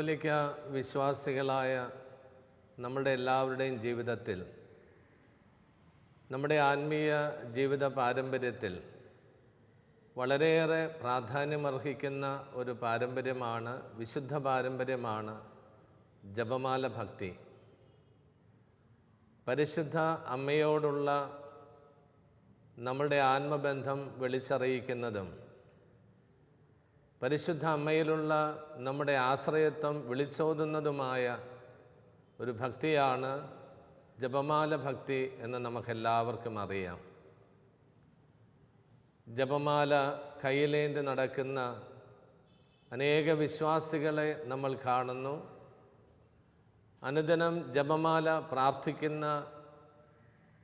കത്തോലിക്ക വിശ്വാസികളായ നമ്മുടെ എല്ലാവരുടെയും ജീവിതത്തിൽ, നമ്മുടെ ആത്മീയ ജീവിത പാരമ്പര്യത്തിൽ വളരെയേറെ പ്രാധാന്യമർഹിക്കുന്ന ഒരു പാരമ്പര്യമാണ്, വിശുദ്ധ പാരമ്പര്യമാണ് ജപമാല ഭക്തി. പരിശുദ്ധ അമ്മയോടുള്ള നമ്മളുടെ ആത്മബന്ധം വിളിച്ചറിയിക്കുന്നതും പരിശുദ്ധ അമ്മയിലുള്ള നമ്മുടെ ആശ്രയത്വം വിളിച്ചോതുന്നതുമായ ഒരു ഭക്തിയാണ് ജപമാല ഭക്തി എന്ന് നമുക്കെല്ലാവർക്കും അറിയാം. ജപമാല കയ്യിലേന്തി നടക്കുന്ന അനേക വിശ്വാസികളെ നമ്മൾ കാണുന്നു. അനുദിനം ജപമാല പ്രാർത്ഥിക്കുന്ന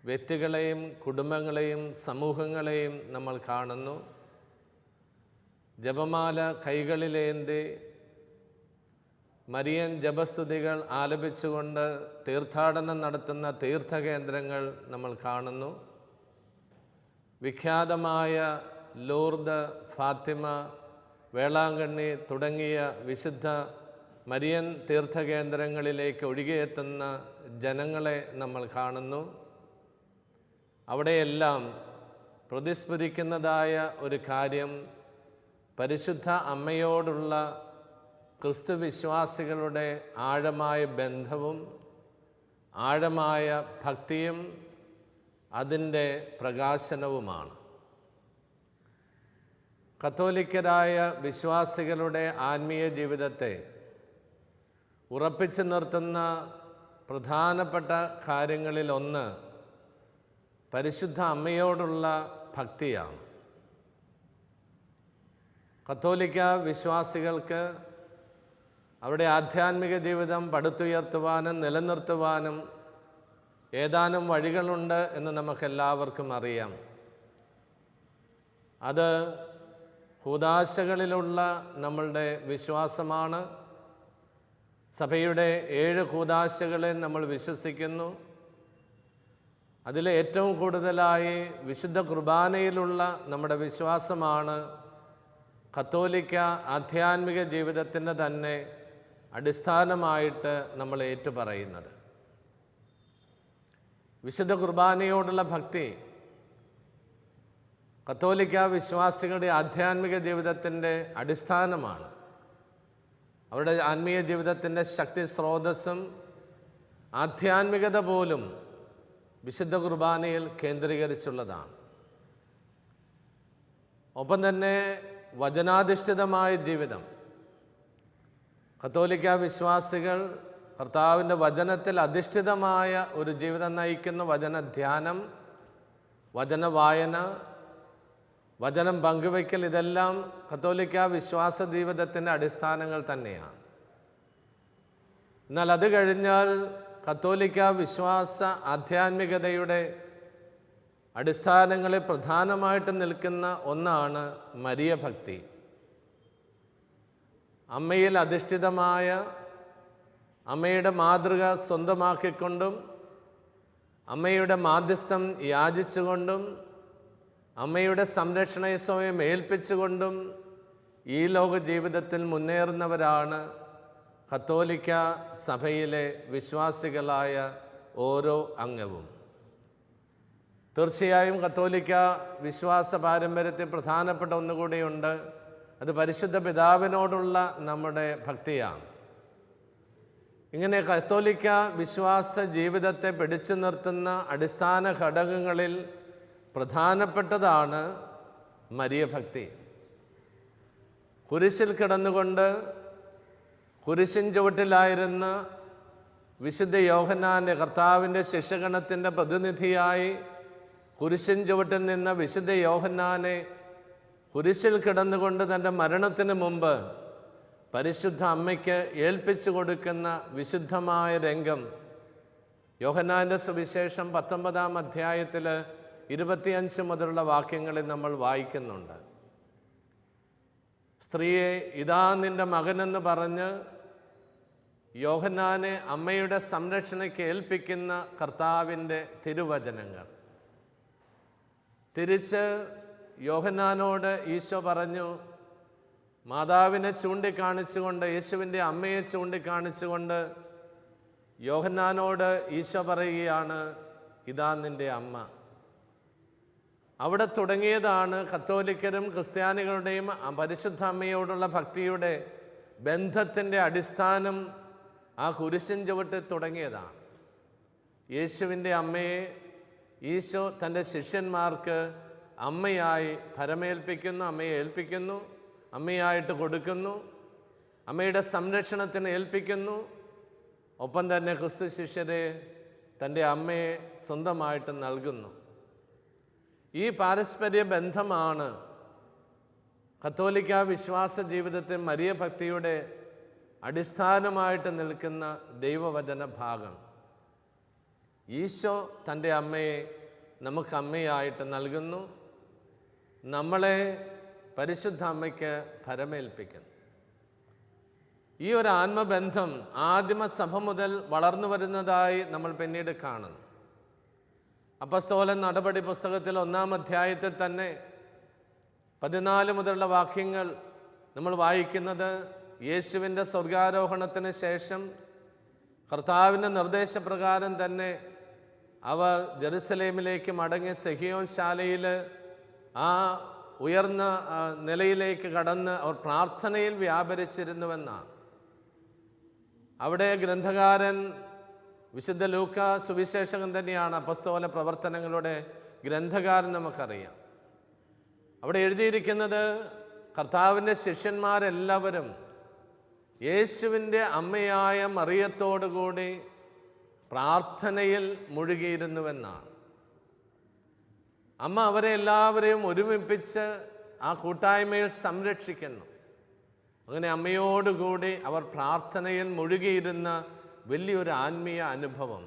വ്യക്തികളെയും കുടുംബങ്ങളെയും സമൂഹങ്ങളെയും നമ്മൾ കാണുന്നു. ജപമാല കൈകളിലേന്തി മരിയൻ ജപസ്തുതികൾ ആലപിച്ചുകൊണ്ട് തീർത്ഥാടനം നടത്തുന്ന തീർത്ഥകേന്ദ്രങ്ങൾ നമ്മൾ കാണുന്നു. വിഖ്യാതമായ ലൂർദ്, ഫാത്തിമ, വേളാങ്കണ്ണി തുടങ്ങിയ വിശുദ്ധ മരിയൻ തീർത്ഥകേന്ദ്രങ്ങളിലേക്ക് ഒഴുകിയെത്തുന്ന ജനങ്ങളെ നമ്മൾ കാണുന്നു. അവിടെയെല്ലാം പ്രതിസ്മരിക്കുന്നതായ ഒരു കാര്യം പരിശുദ്ധ അമ്മയോടുള്ള ക്രിസ്തു വിശ്വാസികളുടെ ആഴമായ ബന്ധവും ആഴമായ ഭക്തിയും അതിൻ്റെ പ്രകാശനവുമാണ്. കത്തോലിക്കരായ വിശ്വാസികളുടെ ആത്മീയ ജീവിതത്തെ ഉറപ്പിച്ചു നിർത്തുന്ന പ്രധാനപ്പെട്ട കാര്യങ്ങളിലൊന്ന് പരിശുദ്ധ അമ്മയോടുള്ള ഭക്തിയാണ്. കത്തോലിക്ക വിശ്വാസികൾക്ക് അവരുടെ ആധ്യാത്മിക ജീവിതം പടുത്തുയർത്തുവാനും നിലനിർത്തുവാനും ഏതാനും വഴികളുണ്ട് എന്ന് നമുക്കെല്ലാവർക്കും അറിയാം. അത് കൂദാശകളിലുള്ള നമ്മളുടെ വിശ്വാസമാണ്. സഭയുടെ 7 കൂദാശകളെ നമ്മൾ വിശ്വസിക്കുന്നു. അതിൽ ഏറ്റവും കൂടുതലായി വിശുദ്ധ കുർബാനയിലുള്ള നമ്മുടെ വിശ്വാസമാണ് കത്തോലിക്ക ആധ്യാത്മിക ജീവിതത്തിൻ്റെ തന്നെ അടിസ്ഥാനമായിട്ട് നമ്മൾ ഏറ്റുപറയുന്നത്. വിശുദ്ധ കുർബാനയോടുള്ള ഭക്തി കത്തോലിക്ക വിശ്വാസികളുടെ ആധ്യാത്മിക ജീവിതത്തിൻ്റെ അടിസ്ഥാനമാണ്. അവരുടെ ആത്മീയ ജീവിതത്തിൻ്റെ ശക്തി സ്രോതസ്സും ആധ്യാത്മികത പോലും വിശുദ്ധ കുർബാനയിൽ കേന്ദ്രീകരിച്ചുള്ളതാണ്. ഒപ്പം തന്നെ വചനാധിഷ്ഠിതമായ ജീവിതം. കത്തോലിക്ക വിശ്വാസികൾ കർത്താവിൻ്റെ വചനത്തിൽ അധിഷ്ഠിതമായ ഒരു ജീവിതം നയിക്കുന്ന വചനധ്യാനം, വചനവായന, വചനം പങ്കുവയ്ക്കൽ, ഇതെല്ലാം കത്തോലിക്ക വിശ്വാസ ജീവിതത്തിൻ്റെ അടിസ്ഥാനങ്ങൾ തന്നെയാണ്. എന്നാൽ അത് കഴിഞ്ഞാൽ കത്തോലിക്ക വിശ്വാസ ആധ്യാത്മികതയുടെ അടിസ്ഥാനങ്ങളിൽ പ്രധാനമായിട്ട് നിൽക്കുന്ന ഒന്നാണ് മരിയ ഭക്തി. അമ്മയിൽ അധിഷ്ഠിതമായ, അമ്മയുടെ മാതൃക സ്വന്തമാക്കിക്കൊണ്ടും അമ്മയുടെ മാധ്യസ്ഥം യാചിച്ചുകൊണ്ടും അമ്മയുടെ സംരക്ഷണയെ സ്വയം ഏൽപ്പിച്ചുകൊണ്ടും ഈ ലോക ജീവിതത്തിൽ മുന്നേറുന്നവരാണ് കത്തോലിക്ക സഭയിലെ വിശ്വാസികളായ ഓരോ അംഗവും. തീർച്ചയായും കത്തോലിക്ക വിശ്വാസ പാരമ്പര്യത്തിൽ പ്രധാനപ്പെട്ട ഒന്നുകൂടിയുണ്ട്. അത് പരിശുദ്ധ പിതാവിനോടുള്ള നമ്മുടെ ഭക്തിയാണ്. ഇങ്ങനെ കത്തോലിക്ക വിശ്വാസ ജീവിതത്തെ പിടിച്ചു നിർത്തുന്ന അടിസ്ഥാന ഘടകങ്ങളിൽ പ്രധാനപ്പെട്ടതാണ് മരിയ ഭക്തി. കുരിശിൽ കിടന്നുകൊണ്ട് കുരിശിൻ ചുവട്ടിലായിരുന്ന വിശുദ്ധ യോഹന്നാൻ്റെ, കർത്താവിൻ്റെ ശിഷ്യഗണത്തിൻ്റെ പ്രതിനിധിയായി കുരിശിൻ ചുവട്ടിൽ നിന്ന വിശുദ്ധ യോഹന്നാനെ കുരിശിൽ കിടന്നുകൊണ്ട് തൻ്റെ മരണത്തിന് മുമ്പ് പരിശുദ്ധ അമ്മയ്ക്ക് ഏൽപ്പിച്ചു കൊടുക്കുന്ന വിശുദ്ധമായ രംഗം യോഹന്നാൻ്റെ സുവിശേഷം 19-ാം അധ്യായത്തിൽ 25 മുതലുള്ള വാക്യങ്ങളിൽ നമ്മൾ വായിക്കുന്നുണ്ട്. സ്ത്രീയെ, ഇതാ നിൻ്റെ മകനെന്ന് പറഞ്ഞ് യോഹന്നാനെ അമ്മയുടെ സംരക്ഷണയ്ക്ക് ഏൽപ്പിക്കുന്ന കർത്താവിൻ്റെ തിരുവചനങ്ങൾ. തിരിച്ച് യോഹന്നാനോട് ഈശോ പറഞ്ഞു, മാതാവിനെ ചൂണ്ടിക്കാണിച്ചുകൊണ്ട്, യേശുവിൻ്റെ അമ്മയെ ചൂണ്ടിക്കാണിച്ചുകൊണ്ട് യോഹന്നാനോട് ഈശോ പറയുകയാണ്, ഇതാ നിൻ്റെ അമ്മ. അവിടെ തുടങ്ങിയതാണ് കത്തോലിക്കരും ക്രിസ്ത്യാനികളുടെയും പരിശുദ്ധ അമ്മയോടുള്ള ഭക്തിയുടെ ബന്ധത്തിൻ്റെ അടിസ്ഥാനം. ആ കുരിശിൻ ചുവട്ടിൽ തുടങ്ങിയതാണ്. യേശുവിൻ്റെ അമ്മയെ ഈശോ തൻ്റെ ശിഷ്യന്മാർക്ക് അമ്മയായി ഭരമേൽപ്പിക്കുന്നു, അമ്മയെ ഏൽപ്പിക്കുന്നു, അമ്മയായിട്ട് കൊടുക്കുന്നു, അമ്മയുടെ സംരക്ഷണത്തിന് ഏൽപ്പിക്കുന്നു. ഒപ്പം തന്നെ ക്രിസ്തു ശിഷ്യരെ തൻ്റെ അമ്മയെ സ്വന്തമായിട്ട് നൽകുന്നു. ഈ പാരസ്പര്യ ബന്ധമാണ് കത്തോലിക്ക വിശ്വാസ ജീവിതത്തിൽ മരിയ ഭക്തിയുടെ അടിസ്ഥാനമായിട്ട് നിൽക്കുന്ന ദൈവവചന ഭാഗം. ഈശോ തൻ്റെ അമ്മയെ നമുക്ക് അമ്മയായിട്ട് നൽകുന്നു, നമ്മളെ പരിശുദ്ധ അമ്മയ്ക്ക് ഭരമേൽപ്പിക്കുന്നു. ഈ ഒരു ആത്മബന്ധം ആദിമസഭ മുതൽ വളർന്നു വരുന്നതായി നമ്മൾ പിന്നീട് കാണുന്നു. അപ്പസ്തോലൻ നടപടി പുസ്തകത്തിൽ 1-ാം അധ്യായത്തിൽ തന്നെ 14 മുതലുള്ള വാക്യങ്ങൾ നമ്മൾ വായിക്കുന്നത്, യേശുവിൻ്റെ സ്വർഗാരോഹണത്തിന് ശേഷം കർത്താവിൻ്റെ നിർദ്ദേശപ്രകാരം തന്നെ അവർ ജെറുസലേമിലേക്ക് മടങ്ങി സെഹിയോൻ ശാലയിൽ ആ ഉയർന്ന നിലയിലേക്ക് കടന്ന് അവർ പ്രാർത്ഥനയിൽ വ്യാപരിച്ചിരുന്നുവെന്നാണ്. അവിടെ ഗ്രന്ഥകാരൻ വിശുദ്ധ ലൂക്ക സുവിശേഷകൻ തന്നെയാണ്. അപ്പസ്തോല പ്രവർത്തനങ്ങളുടെ ഗ്രന്ഥകാരൻ നമുക്കറിയാം. അവിടെ എഴുതിയിരിക്കുന്നത്, കർത്താവിൻ്റെ ശിഷ്യന്മാരെല്ലാവരും യേശുവിൻ്റെ അമ്മയായ മറിയത്തോടുകൂടി പ്രാർത്ഥനയിൽ മുഴുകിയിരുന്നുവെന്നാണ്. അമ്മ അവരെ എല്ലാവരെയും ഒരുമിപ്പിച്ച് ആ കൂട്ടായ്മയിൽ സംരക്ഷിക്കുന്നു. അങ്ങനെ അമ്മയോടുകൂടി അവർ പ്രാർത്ഥനയിൽ മുഴുകിയിരുന്ന വലിയൊരു ആത്മീയ അനുഭവം.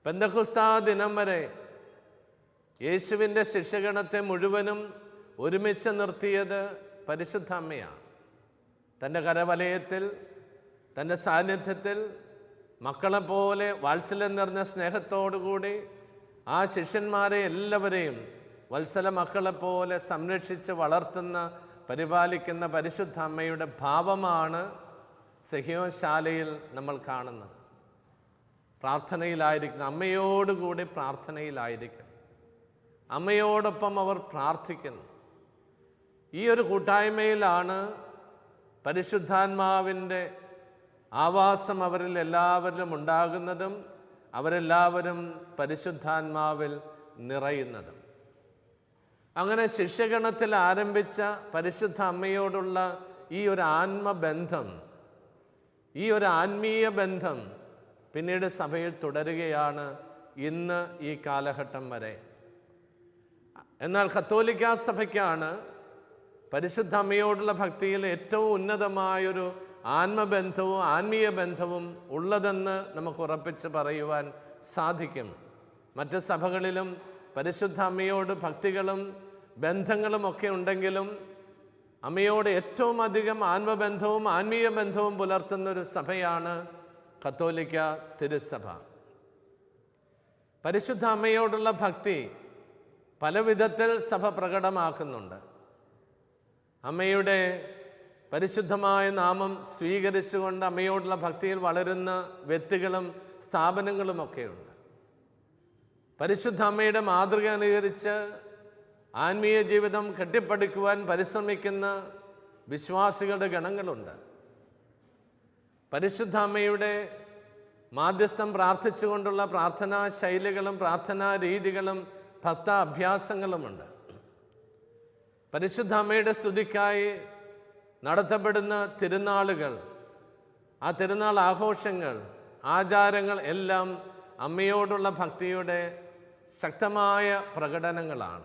പെന്തക്കോസ്താ ദിനം വരെ യേശുവിൻ്റെ ശിഷ്യഗണത്തെ മുഴുവനും ഒരുമിച്ച് നിർത്തിയത് പരിശുദ്ധ അമ്മയാണ്. തൻ്റെ കരവലയത്തിൽ, തൻ്റെ സാന്നിധ്യത്തിൽ മക്കളെപ്പോലെ വാത്സല്യം നിറഞ്ഞ സ്നേഹത്തോടുകൂടി ആ ശിഷ്യന്മാരെ എല്ലാവരെയും വത്സല മക്കളെപ്പോലെ സംരക്ഷിച്ച് വളർത്തുന്ന, പരിപാലിക്കുന്ന പരിശുദ്ധ അമ്മയുടെ ഭാവമാണ് സെഹിയോൻ ശാലയിൽ നമ്മൾ കാണുന്നത്. പ്രാർത്ഥനയിലായിരിക്കുന്നു, അമ്മയോടുകൂടി പ്രാർത്ഥനയിലായിരിക്കുന്നു, അമ്മയോടൊപ്പം അവർ പ്രാർത്ഥിക്കുന്നു. ഈ ഒരു കൂട്ടായ്മയിലാണ് പരിശുദ്ധാത്മാവിൻ്റെ ആവാസം അവരിൽ എല്ലാവരിലും ഉണ്ടാകുന്നതും അവരെല്ലാവരും പരിശുദ്ധാത്മാവിൽ നിറയുന്നതും. അങ്ങനെ ശിഷ്യഗണത്തിൽ ആരംഭിച്ച പരിശുദ്ധ അമ്മയോടുള്ള ഈ ഒരു ആത്മബന്ധം, ഈ ഒരു ആത്മീയ ബന്ധം പിന്നീട് സഭയിൽ തുടരുകയാണ് ഇന്ന് ഈ കാലഘട്ടം വരെ. എന്നാൽ കത്തോലിക്കാ സഭയ്ക്കാണ് പരിശുദ്ധ അമ്മയോടുള്ള ഭക്തിയിൽ ഏറ്റവും ഉന്നതമായൊരു ആത്മബന്ധവും ആത്മീയ ബന്ധവും ഉള്ളതെന്ന് നമുക്ക് ഉറപ്പിച്ച് പറയുവാൻ സാധിക്കും. മറ്റ് സഭകളിലും പരിശുദ്ധ അമ്മയോട് ഭക്തികളും ബന്ധങ്ങളും ഒക്കെ ഉണ്ടെങ്കിലും അമ്മയോട് ഏറ്റവും അധികം ആത്മബന്ധവും ആത്മീയ ബന്ധവും പുലർത്തുന്നൊരു സഭയാണ് കത്തോലിക്ക തിരുസഭ. പരിശുദ്ധ അമ്മയോടുള്ള ഭക്തി പല വിധത്തിൽ സഭ പ്രകടമാക്കുന്നുണ്ട്. അമ്മയുടെ പരിശുദ്ധമായ നാമം സ്വീകരിച്ചുകൊണ്ട് അമ്മയോടുള്ള ഭക്തിയിൽ വളരുന്ന വ്യക്തികളും സ്ഥാപനങ്ങളുമൊക്കെയുണ്ട്. പരിശുദ്ധ അമ്മയുടെ മാതൃക അനുകരിച്ച് ആത്മീയ ജീവിതം കെട്ടിപ്പടുക്കുവാൻ പരിശ്രമിക്കുന്ന വിശ്വാസികളുടെ ഗണങ്ങളുണ്ട്. പരിശുദ്ധ അമ്മയുടെ മാധ്യസ്ഥം പ്രാർത്ഥിച്ചുകൊണ്ടുള്ള പ്രാർത്ഥനാ ശൈലികളും പ്രാർത്ഥനാ രീതികളും ഭക്ത അഭ്യാസങ്ങളുമുണ്ട്. പരിശുദ്ധ അമ്മയുടെ സ്തുതിക്കായി നടത്തപ്പെടുന്ന തിരുനാളുകൾ, ആ തിരുനാൾ ആഘോഷങ്ങൾ, ആചാരങ്ങൾ എല്ലാം അമ്മയോടുള്ള ഭക്തിയുടെ ശക്തമായ പ്രകടനങ്ങളാണ്.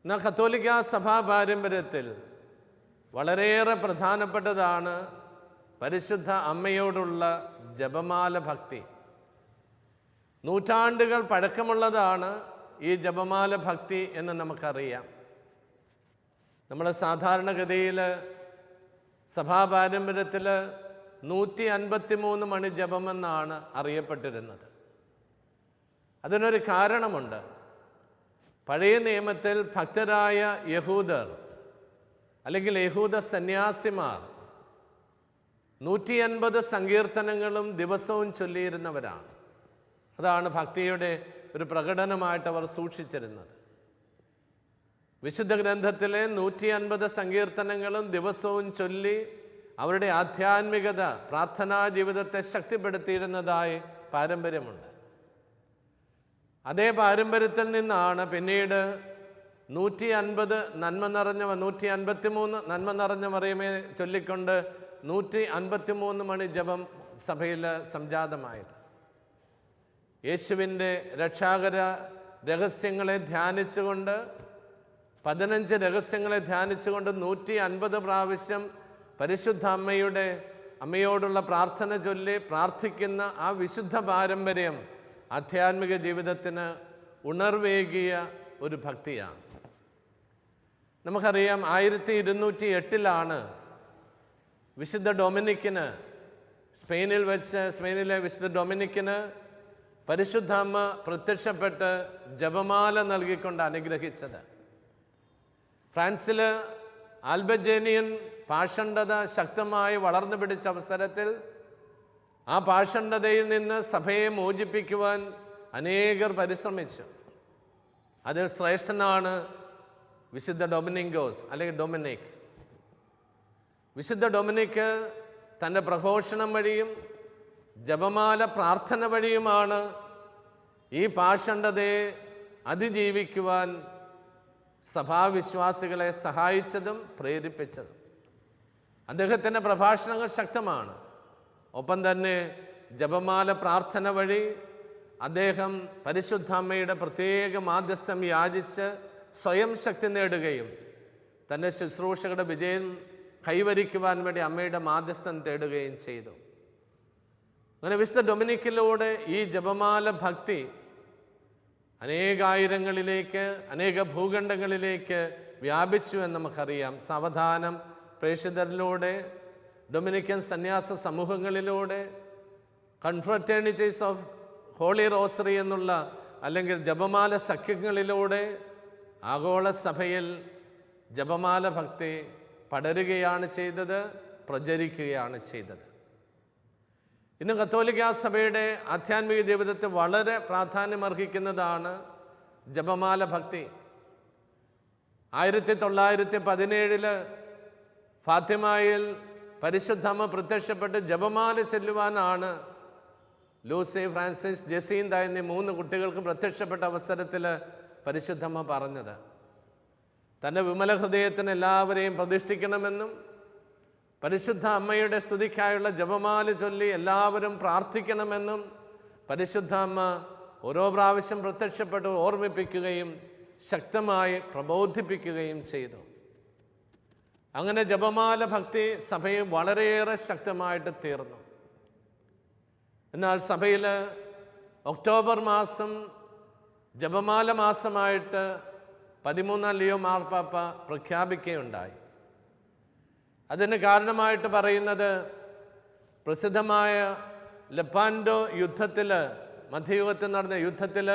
എന്നാൽ കത്തോലിക്ക സഭാ പാരമ്പര്യത്തിൽ വളരെയേറെ പ്രധാനപ്പെട്ടതാണ് പരിശുദ്ധ അമ്മയോടുള്ള ജപമാല ഭക്തി. നൂറ്റാണ്ടുകൾ പഴക്കമുള്ളതാണ് ഈ ജപമാല ഭക്തി എന്ന് നമുക്കറിയാം. നമ്മൾ സാധാരണഗതിയിൽ സഭാ പാരമ്പര്യത്തിൽ 153 മണി ജപമെന്നാണ് അറിയപ്പെട്ടിരുന്നത്. അതിനൊരു കാരണമുണ്ട്. പഴയ നിയമത്തിൽ ഭക്തരായ യഹൂദർ അല്ലെങ്കിൽ യഹൂദ സന്യാസിമാർ 150 സങ്കീർത്തനങ്ങളും ദിവസവും ചൊല്ലിയിരുന്നവരാണ്. അതാണ് ഭക്തിയുടെ ഒരു പ്രകടനമായിട്ട് അവർ സൂക്ഷിച്ചിരുന്നത്. വിശുദ്ധ ഗ്രന്ഥത്തിലെ 150 സങ്കീർത്തനങ്ങളും ദിവസവും ചൊല്ലി അവരുടെ ആധ്യാത്മികത, പ്രാർത്ഥനാ ജീവിതത്തെ ശക്തിപ്പെടുത്തിയിരുന്നതായി പാരമ്പര്യമുണ്ട്. അതേ പാരമ്പര്യത്തിൽ നിന്നാണ് പിന്നീട് 153 നന്മ നിറഞ്ഞ മറിയമേ ചൊല്ലിക്കൊണ്ട് 153 മണി ജപം സഭയിൽ സംജാതമായത്. യേശുവിൻ്റെ രക്ഷാകര രഹസ്യങ്ങളെ ധ്യാനിച്ചുകൊണ്ട് 15 രഹസ്യങ്ങളെ ധ്യാനിച്ചുകൊണ്ട് 150 പ്രാവശ്യം പരിശുദ്ധ അമ്മയോടുള്ള പ്രാർത്ഥന ചൊല്ലി പ്രാർത്ഥിക്കുന്ന ആ വിശുദ്ധ പാരമ്പര്യം ആധ്യാത്മിക ജീവിതത്തിന് ഉണർവേകിയ ഒരു ഭക്തിയാണ്. നമുക്കറിയാം 1208 വിശുദ്ധ ഡൊമിനിക്കിന് സ്പെയിനിലെ വിശുദ്ധ ഡൊമിനിക്കിന് പരിശുദ്ധ അമ്മ പ്രത്യക്ഷപ്പെട്ട് ജപമാല നൽകിക്കൊണ്ട് അനുഗ്രഹിച്ചത്. ഫ്രാൻസിൽ ആൽബജേനിയൻ പാഷണ്ഡത ശക്തമായി വളർന്നു പിടിച്ച അവസരത്തിൽ ആ പാഷണ്ഡതയിൽ നിന്ന് സഭയെ മോചിപ്പിക്കുവാൻ അനേകർ പരിശ്രമിച്ചു. അതിൽ ശ്രേഷ്ഠനാണ് വിശുദ്ധ ഡൊമിനിക്കോസ് അല്ലെങ്കിൽ ഡൊമിനിക്. വിശുദ്ധ ഡൊമിനിക്ക് തൻ്റെ പ്രഘോഷണം വഴിയും ജപമാല പ്രാർത്ഥന വഴിയുമാണ് ഈ പാഷണ്ഡതയെ അതിജീവിക്കുവാൻ സഭാവിശ്വാസികളെ സഹായിച്ചതും പ്രേരിപ്പിച്ചതും. അദ്ദേഹത്തിൻ്റെ പ്രഭാഷണങ്ങൾ ശക്തമാണ്. ഒപ്പം തന്നെ ജപമാല പ്രാർത്ഥന വഴി അദ്ദേഹം പരിശുദ്ധ അമ്മയുടെ പ്രത്യേക മാധ്യസ്ഥം യാചിച്ച് സ്വയം ശക്തി നേടുകയും തൻ്റെ ശുശ്രൂഷകളുടെ വിജയം കൈവരിക്കുവാൻ വേണ്ടി അമ്മയുടെ മാധ്യസ്ഥം തേടുകയും ചെയ്തു. അങ്ങനെ വിശുദ്ധ ഡൊമിനിക്കിലൂടെ ഈ ജപമാല ഭക്തി അനേകായിരങ്ങളിലേക്ക്, അനേക ഭൂഖണ്ഡങ്ങളിലേക്ക് വ്യാപിച്ചു എന്ന് നമുക്കറിയാം. സാവധാനം പ്രേക്ഷിതരിലൂടെ, ഡൊമിനിക്കൻ സന്യാസ സമൂഹങ്ങളിലൂടെ, കൺഫ്രറ്റേണിറ്റീസ് ഓഫ് ഹോളി റോസറി എന്നുള്ള അല്ലെങ്കിൽ ജപമാല സഖ്യങ്ങളിലൂടെ ആഗോള സഭയിൽ ജപമാല ഭക്തി പടരുകയാണ് ചെയ്തത്, പ്രചരിക്കുകയാണ് ചെയ്തത്. ഇന്ന് കത്തോലിക്കാ സഭയുടെ ആധ്യാത്മിക ജീവിതത്തിൽ വളരെ പ്രാധാന്യമർഹിക്കുന്നതാണ് ജപമാല ഭക്തി. 1917 ഫാത്തിമയിൽ പരിശുദ്ധമ്മ പ്രത്യക്ഷപ്പെട്ട് ജപമാല ചൊല്ലുവാനാണ് ലൂസി, ഫ്രാൻസിസ്, ജസീന്ത എന്നീ 3 കുട്ടികൾക്ക് പ്രത്യക്ഷപ്പെട്ട അവസരത്തിൽ പരിശുദ്ധമ്മ പറഞ്ഞത്. തൻ്റെ വിമല ഹൃദയത്തിന് എല്ലാവരെയും പ്രതിഷ്ഠിക്കണമെന്നും പരിശുദ്ധ അമ്മയുടെ സ്തുതിക്കായുള്ള ജപമാല ചൊല്ലി എല്ലാവരും പ്രാർത്ഥിക്കണമെന്നും പരിശുദ്ധ അമ്മ ഓരോ പ്രാവശ്യം പ്രത്യക്ഷപ്പെട്ട് ഓർമ്മിപ്പിക്കുകയും ശക്തമായി പ്രബോധിപ്പിക്കുകയും ചെയ്തു. അങ്ങനെ ജപമാല ഭക്തി സഭയിൽ വളരെയേറെ ശക്തമായിട്ട് തീർന്നു. എന്നാൽ സഭയിൽ ഒക്ടോബർ മാസം ജപമാല മാസമായിട്ട് 13 ലിയോ മാർപ്പാപ്പ പ്രഖ്യാപിക്കുകയുണ്ടായി. അതിന് കാരണമായിട്ട് പറയുന്നത് പ്രസിദ്ധമായ ലെപ്പാൻഡോ യുദ്ധത്തിൽ, മധ്യയുഗത്തിൽ നടന്ന യുദ്ധത്തിൽ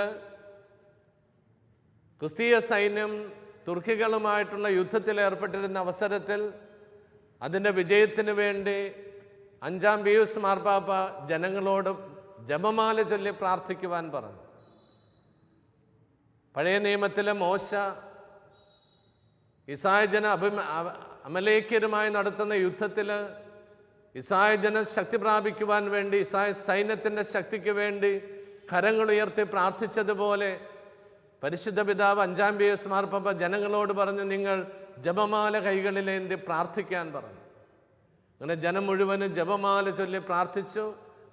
ക്രിസ്തീയ സൈന്യം തുർക്കികളുമായിട്ടുള്ള യുദ്ധത്തിൽ ഏർപ്പെട്ടിരുന്ന അവസരത്തിൽ അതിൻ്റെ വിജയത്തിന് വേണ്ടി 5-ാം പിയൂസ് മാർപ്പാപ്പ ജനങ്ങളോട് ജപമാല ചൊല്ലി പ്രാർത്ഥിക്കുവാൻ പറഞ്ഞു. പഴയ നിയമത്തിലെ മോശ ഇസ്രായേൽ ജന അമലേക്യരുമായി നടത്തുന്ന യുദ്ധത്തിൽ ഇസ്രായേൽ ജനം ശക്തി പ്രാപിക്കുവാൻ വേണ്ടി, ഇസ്രായേൽ സൈന്യത്തിൻ്റെ ശക്തിക്ക് വേണ്ടി കരങ്ങളുയർത്തി പ്രാർത്ഥിച്ചതുപോലെ പരിശുദ്ധ പിതാവ് 5-ാം പിയൂസ് മാർപ്പാപ്പ ജനങ്ങളോട് പറഞ്ഞു, നിങ്ങൾ ജപമാല കൈകളിലേന്തി പ്രാർത്ഥിക്കാൻ പറഞ്ഞു. അങ്ങനെ ജനം മുഴുവനും ജപമാല ചൊല്ലി പ്രാർത്ഥിച്ചു.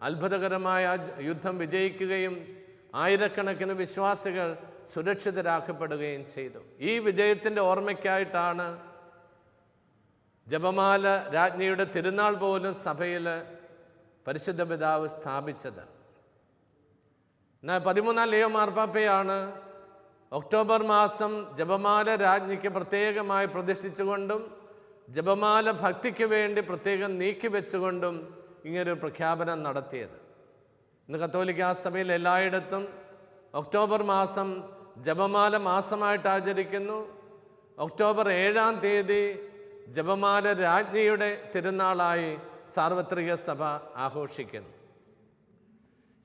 അത്ഭുതകരമായ യുദ്ധം വിജയിക്കുകയും ആയിരക്കണക്കിന് വിശ്വാസികൾ സുരക്ഷിതരാക്കപ്പെടുകയും ചെയ്തു. ഈ വിജയത്തിൻ്റെ ഓർമ്മയ്ക്കായിട്ടാണ് ജപമാല രാജ്ഞിയുടെ തിരുനാൾ പോലും സഭയിൽ പരിശുദ്ധ പിതാവ് സ്ഥാപിച്ചത്. എന്നാൽ 13-ാം ലിയോ മാർപ്പാപ്പയാണ് ഒക്ടോബർ മാസം ജപമാല രാജ്ഞിക്ക് പ്രത്യേകമായി പ്രതിഷ്ഠിച്ചുകൊണ്ടും ജപമാല ഭക്തിക്ക് വേണ്ടി പ്രത്യേകം നീക്കിവെച്ചുകൊണ്ടും ഇങ്ങനൊരു പ്രഖ്യാപനം നടത്തിയത്. ഇന്ന് കത്തോലിക്കാ സഭയിൽ എല്ലായിടത്തും ഒക്ടോബർ മാസം ജപമാല മാസമായിട്ട് ആചരിക്കുന്നു. ഒക്ടോബർ 7-ാം തീയതി ജപമാല രാജ്ഞിയുടെ തിരുനാളായി സാർവത്രിക സഭ ആഘോഷിക്കുന്നു.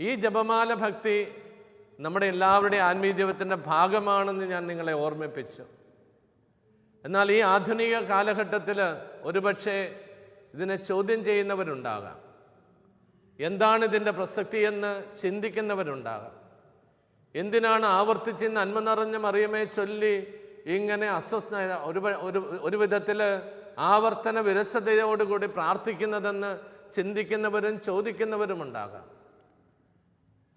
ഈ ജപമാല ഭക്തി നമ്മുടെ എല്ലാവരുടെയും ആത്മീയ ജീവിതത്തിൻ്റെ ഭാഗമാണെന്ന് ഞാൻ നിങ്ങളെ ഓർമ്മിപ്പിച്ചു. എന്നാൽ ഈ ആധുനിക കാലഘട്ടത്തിൽ ഒരുപക്ഷെ ഇതിനെ ചോദ്യം ചെയ്യുന്നവരുണ്ടാകാം, എന്താണ് ഇതിൻ്റെ പ്രസക്തിയെന്ന് ചിന്തിക്കുന്നവരുണ്ടാകാം. എന്തിനാണ് ആവർത്തിച്ച് നന്മ നിറഞ്ഞ മറിയമേ ചൊല്ലി ഇങ്ങനെ അസ്വസ്ഥ ഒരു വിധത്തിൽ ആവർത്തന വിരസതയോടുകൂടി പ്രാർത്ഥിക്കുന്നതെന്ന് ചിന്തിക്കുന്നവരും ചോദിക്കുന്നവരുമുണ്ടാകാം.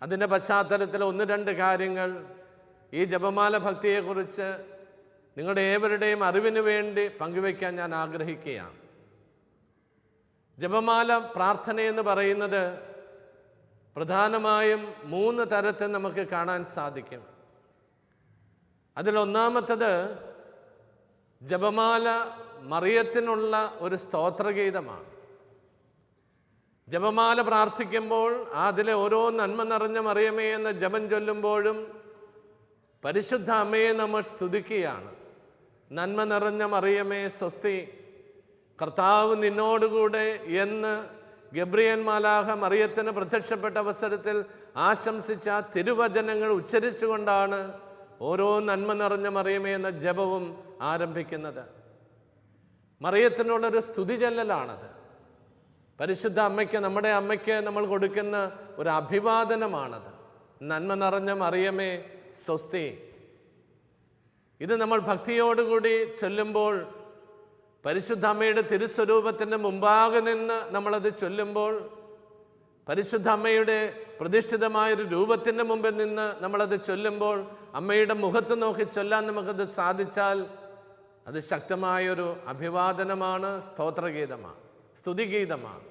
അതിൻ്റെ പശ്ചാത്തലത്തിൽ ഒന്ന് രണ്ട് കാര്യങ്ങൾ ഈ ജപമാല ഭക്തിയെക്കുറിച്ച് നിങ്ങളുടെ ഏവരുടെയും അറിവിന് വേണ്ടി പങ്കുവയ്ക്കാൻ ഞാൻ ആഗ്രഹിക്കുകയാണ്. ജപമാല പ്രാർത്ഥനയെന്ന് പറയുന്നത് പ്രധാനമായും 3 തരത്തിൽ നമുക്ക് കാണാൻ സാധിക്കും. അതിലൊന്നാമത്തത് ജപമാല മറിയത്തിനുള്ള ഒരു സ്തോത്രഗീതമാണ്. ജപമാല പ്രാർത്ഥിക്കുമ്പോൾ അതിലെ ഓരോ നന്മ നിറഞ്ഞ മറിയമേ എന്ന ജപം ചൊല്ലുമ്പോഴും പരിശുദ്ധ അമ്മയെ നമ്മൾ സ്തുതിക്കുകയാണ്. നന്മ നിറഞ്ഞ മറിയമേ സ്വസ്തി, കർത്താവ് നിന്നോടുകൂടെ എന്ന് ഗബ്രിയേൽ മാലാഖ മറിയത്തിന് പ്രത്യക്ഷപ്പെട്ട അവസരത്തിൽ ആശംസിച്ച തിരുവചനങ്ങൾ ഉച്ചരിച്ചുകൊണ്ടാണ് ഓരോ നന്മ നിറഞ്ഞ മറിയമേ എന്ന ജപവും ആരംഭിക്കുന്നത്. മറിയത്തിനുള്ളൊരു സ്തുതി ചൊല്ലലാണത്. പരിശുദ്ധ അമ്മയ്ക്ക്, നമ്മുടെ അമ്മയ്ക്ക് നമ്മൾ കൊടുക്കുന്ന ഒരു അഭിവാദനമാണത്. നന്മ നിറഞ്ഞ മറിയമേ സ്വസ്തി. ഇത് നമ്മൾ ഭക്തിയോടുകൂടി ചൊല്ലുമ്പോൾ, പരിശുദ്ധ അമ്മയുടെ തിരുസ്വരൂപത്തിൻ്റെ മുമ്പാകെ നിന്ന് നമ്മളത് ചൊല്ലുമ്പോൾ, പരിശുദ്ധ അമ്മയുടെ പ്രതിഷ്ഠിതമായൊരു രൂപത്തിൻ്റെ മുമ്പിൽ നിന്ന് നമ്മളത് ചൊല്ലുമ്പോൾ, അമ്മയുടെ മുഖത്ത് നോക്കി ചൊല്ലാൻ നമുക്കത് സാധിച്ചാൽ അത് ശക്തമായൊരു അഭിവാദനമാണ്, സ്തോത്രഗീതമാണ്, സ്തുതിഗീതമാണ്.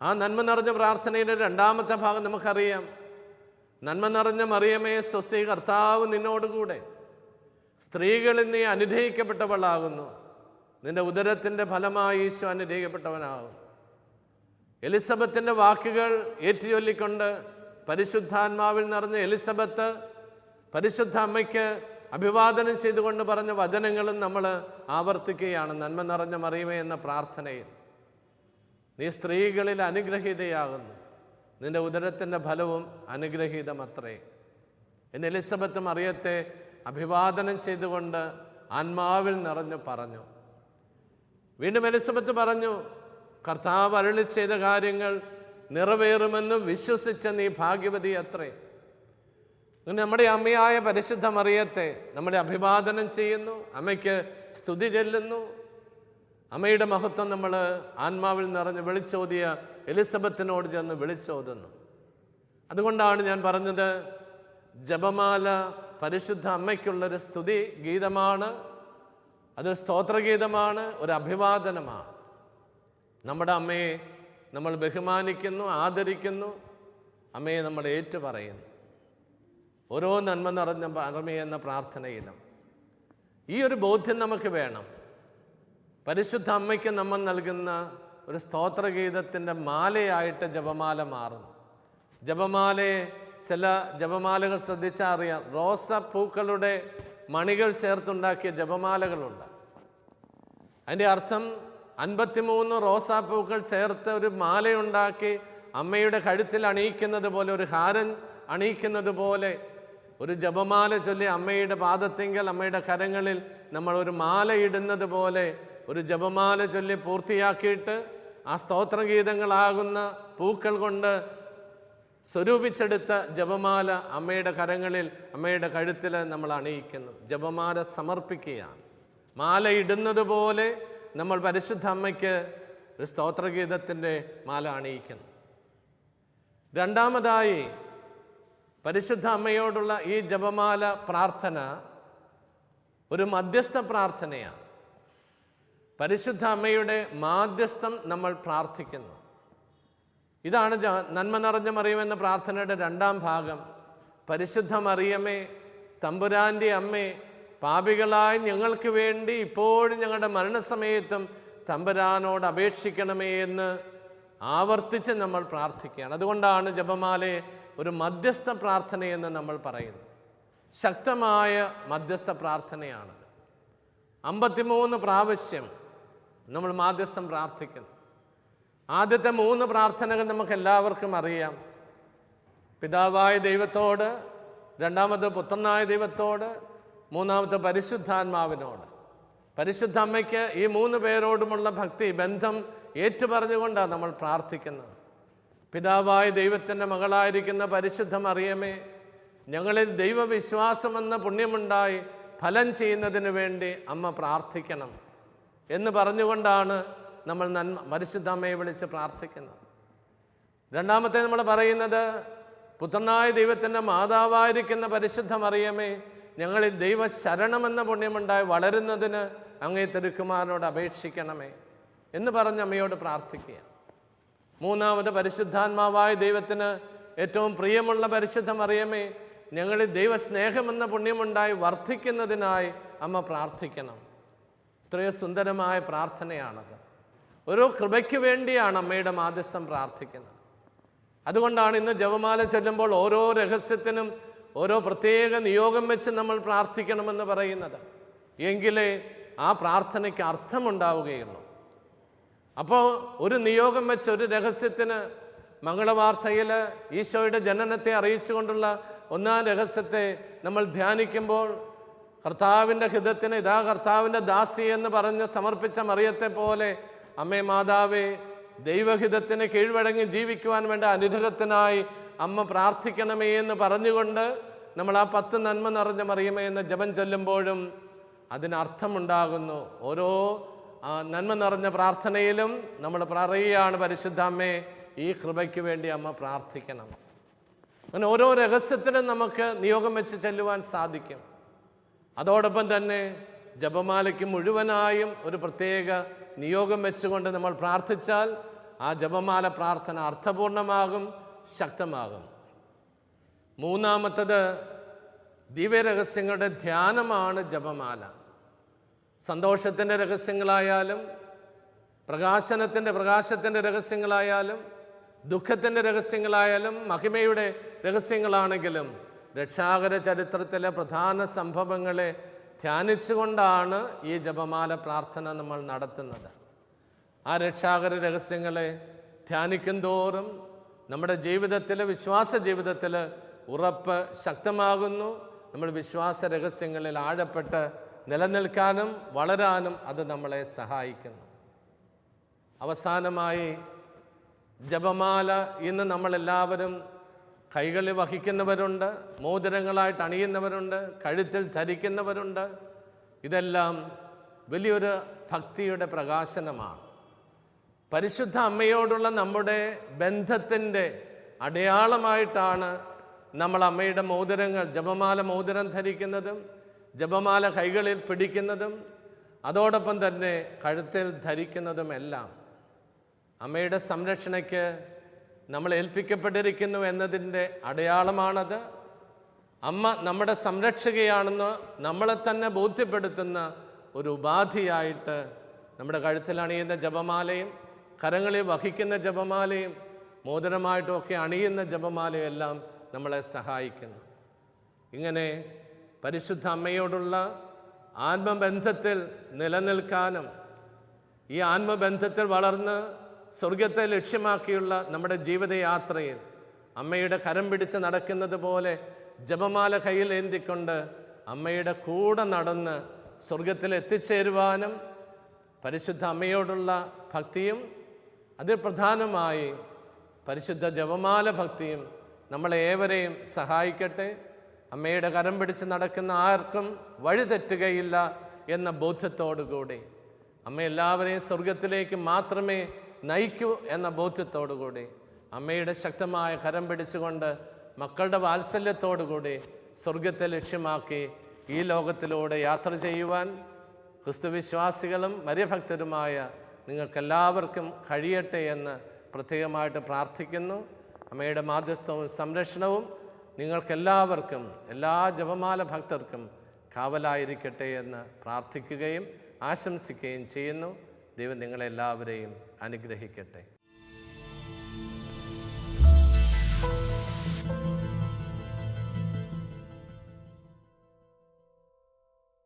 ആ നന്മ നിറഞ്ഞ പ്രാർത്ഥനയുടെ രണ്ടാമത്തെ ഭാഗം നമുക്കറിയാം. നന്മ നിറഞ്ഞ മറിയമേ സ്വസ്തി, കർത്താവ് നിന്നോടുകൂടെ, സ്ത്രീകളിൽ നീ അനുഗ്രഹിക്കപ്പെട്ടവളാകുന്നു, നിന്റെ ഉദരത്തിൻ്റെ ഫലമായി ഈശോ അനുഗ്രഹിക്കപ്പെട്ടവനാകും. എലിസബത്തിൻ്റെ വാക്കുകൾ ഏറ്റുചൊല്ലിക്കൊണ്ട് പരിശുദ്ധാത്മാവിൽ നിറഞ്ഞ എലിസബത്ത് പരിശുദ്ധ അമ്മയ്ക്ക് അഭിവാദനം ചെയ്തുകൊണ്ട് പറഞ്ഞ വചനങ്ങളും നമ്മൾ ആവർത്തിക്കുകയാണ്. നന്മ നിറഞ്ഞ മറിയമേ എന്ന പ്രാർത്ഥനയിൽ, നീ സ്ത്രീകളിൽ അനുഗ്രഹീതയാകുന്നു, നിന്റെ ഉദരത്തിൻ്റെ ഫലവും അനുഗ്രഹീതമത്രേ എന്ന് എലിസബത്ത് മറിയത്തെ അഭിവാദനം ചെയ്തുകൊണ്ട് ആത്മാവിൽ നിറഞ്ഞു പറഞ്ഞു. വീണ്ടും എലിസബത്ത് പറഞ്ഞു, കർത്താവ് അരുളി ചെയ്ത കാര്യങ്ങൾ നിറവേറുമെന്ന് വിശ്വസിച്ച നീ ഭാഗ്യവതി അത്രേ. നമ്മുടെ അമ്മയായ പരിശുദ്ധ മറിയത്തെ നമ്മളെ അഭിവാദനം ചെയ്യുന്നു, അമ്മയ്ക്ക് സ്തുതി ചൊല്ലുന്നു. അമ്മയുടെ മഹത്വം നമ്മൾ ആത്മാവിൽ നിറഞ്ഞ് വിളിച്ചോതിയ എലിസബത്തിനോട് ചെന്ന് വിളിച്ചോതുന്നു. അതുകൊണ്ടാണ് ഞാൻ പറഞ്ഞത്, ജപമാല പരിശുദ്ധ അമ്മയ്ക്കുള്ളൊരു സ്തുതി ഗീതമാണ്, അതൊരു സ്തോത്രഗീതമാണ്, ഒരു അഭിവാദനമാണ്. നമ്മുടെ അമ്മയെ നമ്മൾ ബഹുമാനിക്കുന്നു, ആദരിക്കുന്നു, അമ്മയെ നമ്മൾ ഏറ്റുപറയുന്നു. ഓരോ നന്മ നിറഞ്ഞ അമ്മ എന്ന പ്രാർത്ഥനയിലും ഈ ഒരു ബോധ്യം നമുക്ക് വേണം. പരിശുദ്ധ അമ്മയ്ക്ക് നമ്മൾ നൽകുന്ന ഒരു സ്തോത്രഗീതത്തിൻ്റെ മാലയായിട്ട് ജപമാല മാറുന്നു. ജപമാലയെ ചില ജപമാലകൾ ശ്രദ്ധിച്ചാൽ അറിയാം, റോസപ്പൂക്കളുടെ മണികൾ ചേർത്തുണ്ടാക്കിയ ജപമാലകളുണ്ട്. അതിൻ്റെ അർത്ഥം 53 റോസാപ്പൂക്കൾ ചേർത്ത് ഒരു മാലയുണ്ടാക്കി അമ്മയുടെ കഴുത്തിൽ അണിയിക്കുന്നത് പോലെ, ഒരു ഹാരം അണിയിക്കുന്നത് പോലെ ഒരു ജപമാല ചൊല്ലി അമ്മയുടെ പാദത്തിങ്കൽ, അമ്മയുടെ കരങ്ങളിൽ നമ്മൾ ഒരു മാല ഇടുന്നത് പോലെ ഒരു ജപമാല ചൊല്ലി പൂർത്തിയാക്കിയിട്ട് ആ സ്തോത്രഗീതങ്ങളാകുന്ന പൂക്കൾ കൊണ്ട് സ്വരൂപിച്ചെടുത്ത ജപമാല അമ്മയുടെ കരങ്ങളിൽ, അമ്മയുടെ കഴുത്തിൽ നമ്മൾ അണിയിക്കുന്നു. ജപമാല സമർപ്പിക്കുകയാണ്. മാല ഇടുന്നത് പോലെ നമ്മൾ പരിശുദ്ധ അമ്മയ്ക്ക് ഒരു സ്തോത്രഗീതത്തിൻ്റെ മാല അണിയിക്കുന്നു. രണ്ടാമതായി, പരിശുദ്ധ അമ്മയോടുള്ള ഈ ജപമാല പ്രാർത്ഥന ഒരു മധ്യസ്ഥ പ്രാർത്ഥനയാണ്. പരിശുദ്ധ അമ്മയുടെ മാധ്യസ്ഥം നമ്മൾ പ്രാർത്ഥിക്കുന്നു. ഇതാണ് നന്മ നിറഞ്ഞ മറിയമെന്ന പ്രാർത്ഥനയുടെ രണ്ടാം ഭാഗം. പരിശുദ്ധ മറിയമേ, തമ്പുരാൻ്റെ അമ്മേ, പാപികളായ ഞങ്ങൾക്ക് വേണ്ടി ഇപ്പോഴും ഞങ്ങളുടെ മരണസമയത്തും തമ്പുരാനോട് അപേക്ഷിക്കണമേ എന്ന് ആവർത്തിച്ച് നമ്മൾ പ്രാർത്ഥിക്കുകയാണ്. അതുകൊണ്ടാണ് ജപമാലയെ ഒരു മധ്യസ്ഥ പ്രാർത്ഥനയെന്ന് നമ്മൾ പറയുന്നത്. ശക്തമായ മധ്യസ്ഥ പ്രാർത്ഥനയാണത്. 53 പ്രാവശ്യം നമ്മൾ മാധ്യസ്ഥം പ്രാർത്ഥിക്കുന്നു. ആദ്യത്തെ 3 പ്രാർത്ഥനകൾ നമുക്ക് എല്ലാവർക്കും അറിയാം. പിതാവായ ദൈവത്തോട്, രണ്ടാമത് പുത്രനായ ദൈവത്തോട്, മൂന്നാമത്തെ പരിശുദ്ധാത്മാവിനോട്. പരിശുദ്ധ അമ്മയ്ക്ക് ഈ 3 പേരോടുമുള്ള ഭക്തി ബന്ധം ഏറ്റുപറഞ്ഞുകൊണ്ടാണ് നമ്മൾ പ്രാർത്ഥിക്കുന്നത്. പിതാവായ ദൈവത്തിൻ്റെ മകളായിരിക്കുന്ന പരിശുദ്ധ മറിയമേ, ഞങ്ങളിൽ ദൈവവിശ്വാസമെന്ന പുണ്യമുണ്ടായി ഫലം ചെയ്യുന്നതിന് വേണ്ടി അമ്മ പ്രാർത്ഥിക്കണം എന്ന് പറഞ്ഞുകൊണ്ടാണ് നമ്മൾ പരിശുദ്ധ അമ്മയെ വിളിച്ച് പ്രാർത്ഥിക്കുന്നത്. രണ്ടാമത്തെ നമ്മൾ പറയുന്നത്, പുത്രനായ ദൈവത്തിൻ്റെ മാതാവായിരിക്കുന്ന പരിശുദ്ധ മറിയമേ, ഞങ്ങളിൽ ദൈവശരണമെന്ന പുണ്യമുണ്ടായി വളരുന്നതിന് അങ്ങേ തിരുക്കുമാരനോട് അപേക്ഷിക്കണമേ എന്ന് പറഞ്ഞ് അമ്മയോട് പ്രാർത്ഥിക്കുക. മൂന്നാമത് പരിശുദ്ധാത്മാവായ ദൈവത്തിന് ഏറ്റവും പ്രിയമുള്ള പരിശുദ്ധ മറിയമേ, ഞങ്ങളിൽ ദൈവസ്നേഹമെന്ന പുണ്യമുണ്ടായി വർദ്ധിക്കുന്നതിനായി അമ്മ പ്രാർത്ഥിക്കണം. ഇത്രയും സുന്ദരമായ പ്രാർത്ഥനയാണത്. ഓരോ കൃപയ്ക്ക് വേണ്ടിയാണ് അമ്മയുടെ മാധ്യസ്ഥം പ്രാർത്ഥിക്കുന്നത്. അതുകൊണ്ടാണ് ഇന്ന് ജപമാല ചൊല്ലുമ്പോൾ ഓരോ രഹസ്യത്തിനും ഓരോ പ്രത്യേക നിയോഗം വെച്ച് നമ്മൾ പ്രാർത്ഥിക്കണമെന്ന് പറയുന്നത്. എങ്കിലേ ആ പ്രാർത്ഥനയ്ക്ക് അർത്ഥമുണ്ടാവുകയുള്ളൂ. അപ്പോൾ ഒരു നിയോഗം വെച്ച് ഒരു രഹസ്യത്തിന് മംഗളവാർത്തയിൽ ഈശോയുടെ ജനനത്തെ അറിയിച്ചുകൊണ്ടുള്ള 1-ാം രഹസ്യത്തെ നമ്മൾ ധ്യാനിക്കുമ്പോൾ, കർത്താവിൻ്റെ ഹിതത്തിന് ഇതാ കർത്താവിൻ്റെ ദാസി എന്ന് പറഞ്ഞ് സമർപ്പിച്ച മറിയത്തെ പോലെ അമ്മേ മാതാവേ, ദൈവഹിതത്തിന് കീഴ്വഴങ്ങി ജീവിക്കുവാൻ വേണ്ട അനുഗ്രഹത്തിനായി അമ്മ പ്രാർത്ഥിക്കണമേ എന്ന് പറഞ്ഞുകൊണ്ട് നമ്മൾ ആ 10 നന്മ നിറഞ്ഞ മറിയമേ എന്ന ജപം ചൊല്ലുമ്പോഴും അതിനർത്ഥമുണ്ടാകുന്നു. ഓരോ നന്മ നിറഞ്ഞ പ്രാർത്ഥനയിലും നമ്മൾ പറയുകയാണ്, പരിശുദ്ധാമ്മേ, ഈ കൃപയ്ക്ക് വേണ്ടി അമ്മ പ്രാർത്ഥിക്കണം. അങ്ങനെ ഓരോ രഹസ്യത്തിനും നമുക്ക് നിയോഗം വെച്ച് ചെല്ലുവാൻ സാധിക്കും. അതോടൊപ്പം തന്നെ ജപമാലയ്ക്ക് മുഴുവനായും ഒരു പ്രത്യേക നിയോഗം വെച്ചുകൊണ്ട് നമ്മൾ പ്രാർത്ഥിച്ചാൽ ആ ജപമാല പ്രാർത്ഥന അർത്ഥപൂർണമാകും, ശക്തമാകും. മൂന്നാമത്തത് ദിവ്യരഹസ്യങ്ങളുടെ ധ്യാനമാണ് ജപമാല. സന്തോഷത്തിൻ്റെ രഹസ്യങ്ങളായാലും പ്രകാശത്തിൻ്റെ രഹസ്യങ്ങളായാലും ദുഃഖത്തിൻ്റെ രഹസ്യങ്ങളായാലും മഹിമയുടെ രഹസ്യങ്ങളാണെങ്കിലും രക്ഷാകര ചരിത്രത്തിലെ പ്രധാന സംഭവങ്ങളെ ധ്യാനിച്ചുകൊണ്ടാണ് ഈ ജപമാല പ്രാർത്ഥന നമ്മൾ നടത്തുന്നത്. ആ രക്ഷാകര രഹസ്യങ്ങളെ ധ്യാനിക്കും തോറും നമ്മുടെ ജീവിതത്തിൽ, വിശ്വാസ ജീവിതത്തിൽ ഉറപ്പ് ശക്തമാകുന്നു. നമ്മൾ വിശ്വാസ രഹസ്യങ്ങളിൽ ആഴപ്പെട്ട് നിലനിൽക്കാനും വളരാനും അത് നമ്മളെ സഹായിക്കുന്നു. അവസാനമായി ജപമാല ഇന്ന് നമ്മളെല്ലാവരും കൈകളിൽ വഹിക്കുന്നവരുണ്ട്, മോതിരങ്ങളായിട്ട് അണിയുന്നവരുണ്ട്, കഴുത്തിൽ ധരിക്കുന്നവരുണ്ട്. ഇതെല്ലാം വലിയൊരു ഭക്തിയുടെ പ്രകാശനമാണ്. പരിശുദ്ധ അമ്മയോടുള്ള നമ്മുടെ ബന്ധത്തിൻ്റെ അടയാളമായിട്ടാണ് നമ്മൾ അമ്മയുടെ മോതിരങ്ങൾ, ജപമാല മോതിരം ധരിക്കുന്നതും ജപമാല കൈകളിൽ പിടിക്കുന്നതും അതോടൊപ്പം തന്നെ കഴുത്തിൽ ധരിക്കുന്നതുമെല്ലാം. അമ്മയുടെ സംരക്ഷണയ്ക്ക് നമ്മൾ ഏൽപ്പിക്കപ്പെട്ടിരിക്കുന്നു എന്നതിൻ്റെ അടയാളമാണത്. അമ്മ നമ്മുടെ സംരക്ഷകയാണെന്ന് നമ്മളെ തന്നെ ബോധ്യപ്പെടുത്തുന്ന ഒരു ഉപാധിയായിട്ട് നമ്മുടെ കഴുത്തിൽ അണിയുന്ന ജപമാലയും കരങ്ങളിൽ വഹിക്കുന്ന ജപമാലയും മോതിരമായിട്ടുമൊക്കെ അണിയുന്ന ജപമാലയും എല്ലാം നമ്മളെ സഹായിക്കുന്നു. ഇങ്ങനെ പരിശുദ്ധ അമ്മയോടുള്ള ആത്മബന്ധത്തിൽ നിലനിൽക്കാനും ഈ ആത്മബന്ധത്തിൽ വളർന്ന് സ്വർഗത്തെ ലക്ഷ്യമാക്കിയുള്ള നമ്മുടെ ജീവിതയാത്രയിൽ അമ്മയുടെ കരം പിടിച്ച് നടക്കുന്നത് പോലെ ജപമാല കയ്യിൽ ഏന്തിക്കൊണ്ട് അമ്മയുടെ കൂടെ നടന്ന് സ്വർഗത്തിൽ എത്തിച്ചേരുവാനും പരിശുദ്ധ അമ്മയോടുള്ള ഭക്തിയും അതിൽ പ്രധാനമായി പരിശുദ്ധ ജപമാല ഭക്തിയും നമ്മളെ ഏവരെയും സഹായിക്കട്ടെ. അമ്മയുടെ കരം പിടിച്ച് നടക്കുന്ന ആർക്കും വഴിതെറ്റുകയില്ല എന്ന ബോധ്യത്തോടുകൂടി, അമ്മ എല്ലാവരെയും സ്വർഗത്തിലേക്ക് മാത്രമേ നയിക്കൂ എന്ന ബോധ്യത്തോടുകൂടി, അമ്മയുടെ ശക്തമായ കരം പിടിച്ചുകൊണ്ട് മക്കളുടെ വാത്സല്യത്തോടുകൂടി സ്വർഗത്തെ ലക്ഷ്യമാക്കി ഈ ലോകത്തിലൂടെ യാത്ര ചെയ്യുവാൻ ക്രിസ്തുവിശ്വാസികളും മര്യഭക്തരുമായ നിങ്ങൾക്കെല്ലാവർക്കും കഴിയട്ടെ എന്ന് പ്രത്യേകമായിട്ട് പ്രാർത്ഥിക്കുന്നു. അമ്മയുടെ മാധ്യസ്ഥവും സംരക്ഷണവും നിങ്ങൾക്കെല്ലാവർക്കും, എല്ലാ ജപമാല ഭക്തർക്കും കാവലായിരിക്കട്ടെ എന്ന് പ്രാർത്ഥിക്കുകയും ആശംസിക്കുകയും ചെയ്യുന്നു. ദൈവം നിങ്ങളെല്ലാവരെയും അനുഗ്രഹിക്കട്ടെ.